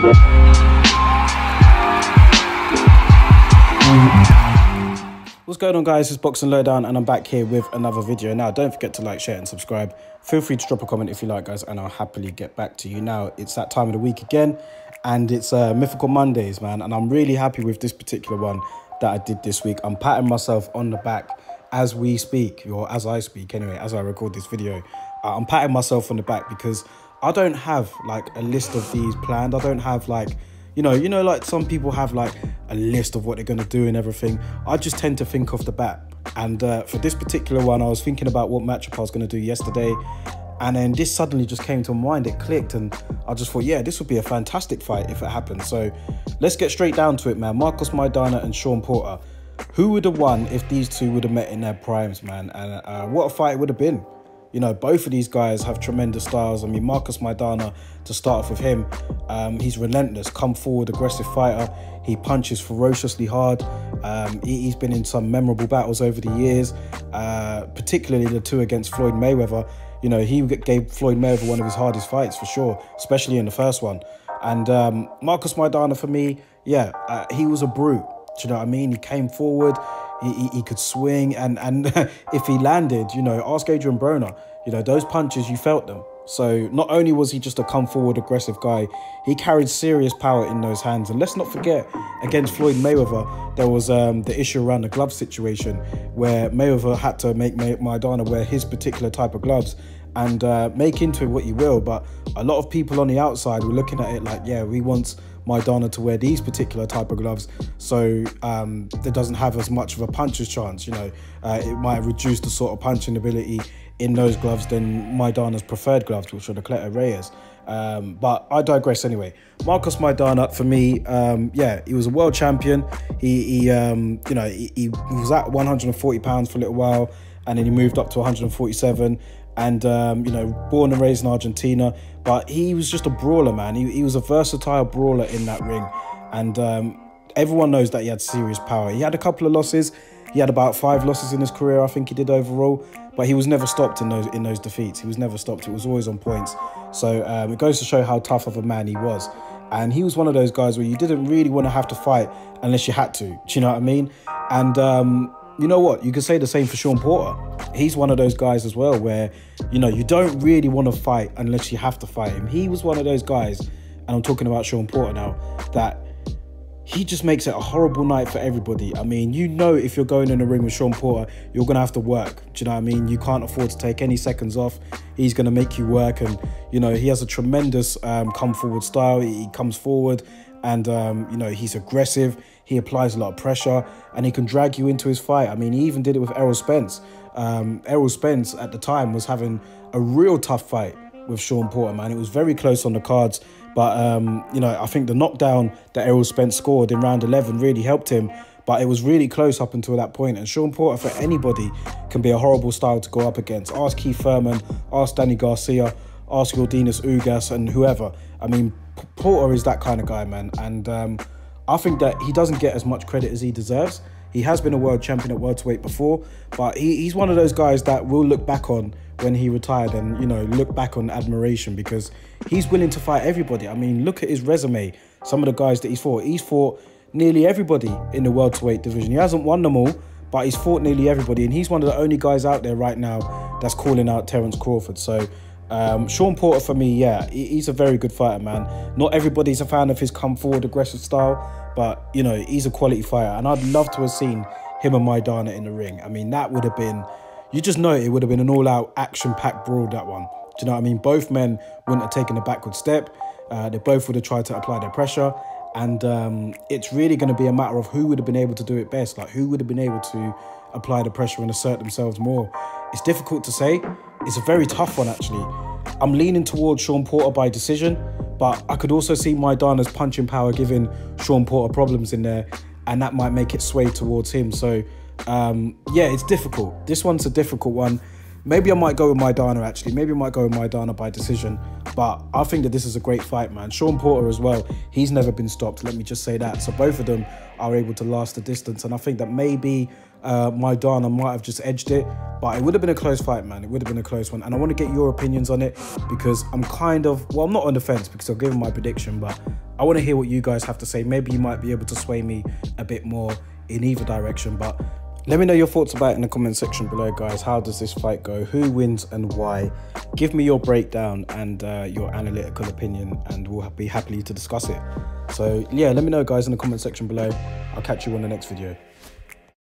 What's going on, guys? It's Boxing Lowdown and I'm back here with another video. Now, don't forget to like, share and subscribe. Feel free to drop a comment if you like, guys, and I'll happily get back to you. Now, it's that time of the week again, and it's Mythical Mondays, man, and I'm really happy with this particular one that I did this week. I'm patting myself on the back as we speak, or as I speak anyway, as I record this video. I'm patting myself on the back because I don't have like a list of these planned. I don't have like, you know, like some people have like a list of what they're going to do and everything. I just tend to think off the bat. And for this particular one, I was thinking about what matchup I was going to do yesterday. And then this suddenly just came to mind. It clicked. And I just thought, yeah, this would be a fantastic fight if it happened. So let's get straight down to it, man. MARCOS MAIDANA and SHAWN Porter. Who would have won if these two would have met in their primes, man? And what a fight it would have been. You know, both of these guys have tremendous styles. I mean, MARCOS MAIDANA, to start off with him, he's relentless, come forward, aggressive fighter. He punches ferociously hard. He's been in some memorable battles over the years, particularly the two against Floyd Mayweather. You know, he gave Floyd Mayweather one of his hardest fights for sure, especially in the first one. And MARCOS MAIDANA, for me, yeah, he was a brute. Do you know what I mean? He came forward. He could swing, and if he landed, you know, ask Adrian Broner, you know, those punches, you felt them. So not only was he just a come forward aggressive guy, he carried serious power in those hands. And let's not forget, against Floyd Mayweather, there was the issue around the glove situation where Mayweather had to make MAIDANA wear his particular type of gloves and make into it what you will. But a lot of people on the outside were looking at it like, yeah, we want MAIDANA to wear these particular type of gloves, so there doesn't have as much of a puncher's chance. You know, it might reduce the sort of punching ability in those gloves than MAIDANA's preferred gloves, which are the Cleto Reyes. But I digress anyway. MARCOS MAIDANA, for me, yeah, he was a world champion. He was at 140 pounds for a little while, and then he moved up to 147. And, you know, born and raised in Argentina, but he was just a brawler, man. He was a versatile brawler in that ring. And everyone knows that he had serious power. He had a couple of losses. He had about 5 losses in his career, I think he did overall. But he was never stopped in those defeats. He was never stopped. It was always on points. So it goes to show how tough of a man he was. And he was one of those guys where you didn't really want to have to fight unless you had to. Do you know what I mean? And you know what? You could say the same for SHAWN Porter. He's one of those guys as well where, you know, you don't really want to fight unless you have to fight him. He was one of those guys, and I'm talking about SHAWN Porter now, that he just makes it a horrible night for everybody. I mean, you know, if you're going in a ring with SHAWN Porter, you're going to have to work. Do you know what I mean? You can't afford to take any seconds off. He's going to make you work. And, you know, he has a tremendous come forward style. He comes forward and, you know, he's aggressive. He applies a lot of pressure and he can drag you into his fight. I mean, he even did it with Errol Spence. Errol Spence at the time was having a real tough fight with SHAWN Porter, man. It was very close on the cards. But, you know, I think the knockdown that Errol Spence scored in round 11 really helped him. But it was really close up until that point. And SHAWN Porter, for anybody, can be a horrible style to go up against. Ask Keith Thurman, ask Danny Garcia, ask Yordenis Ugas and whoever. I mean, Porter is that kind of guy, man. And I think that he doesn't get as much credit as he deserves. He has been a world champion at welterweight before, but he's one of those guys that we'll look back on when he retired and, you know, look back on admiration because he's willing to fight everybody. I mean, look at his resume, some of the guys that he's fought. He's fought nearly everybody in the welterweight division. He hasn't won them all, but he's fought nearly everybody, and he's one of the only guys out there right now that's calling out Terence Crawford. So SHAWN Porter, for me, yeah, he's a very good fighter, man. Not everybody's a fan of his come forward aggressive style, but, you know, he's a quality fighter. And I'd love to have seen him and MAIDANA in the ring. I mean, that would have been, you just know it would have been an all-out action-packed brawl, that one. Do you know what I mean? Both men wouldn't have taken a backward step. They both would have tried to apply their pressure. And it's really going to be a matter of who would have been able to do it best. Like, who would have been able to apply the pressure and assert themselves more. It's difficult to say. It's a very tough one, actually. I'm leaning towards SHAWN Porter by decision, but I could also see MAIDANA's punching power giving SHAWN Porter problems in there, and that might make it sway towards him. So, yeah, it's difficult. This one's a difficult one. Maybe I might go with MAIDANA, actually. Maybe I might go with MAIDANA by decision. But I think that this is a great fight, man. SHAWN Porter as well, he's never been stopped. Let me just say that. So both of them are able to last the distance. And I think that maybe MAIDANA might have just edged it. But it would have been a close fight, man. It would have been a close one. And I want to get your opinions on it because I'm kind of, well, I'm not on the fence because I'll give him my prediction. But I want to hear what you guys have to say. Maybe you might be able to sway me a bit more in either direction, but let me know your thoughts about it in the comment section below, guys. How does this fight go? Who wins and why? Give me your breakdown and your analytical opinion, and we'll be happy to discuss it. So yeah, let me know, guys, in the comment section below. I'll catch you on the next video.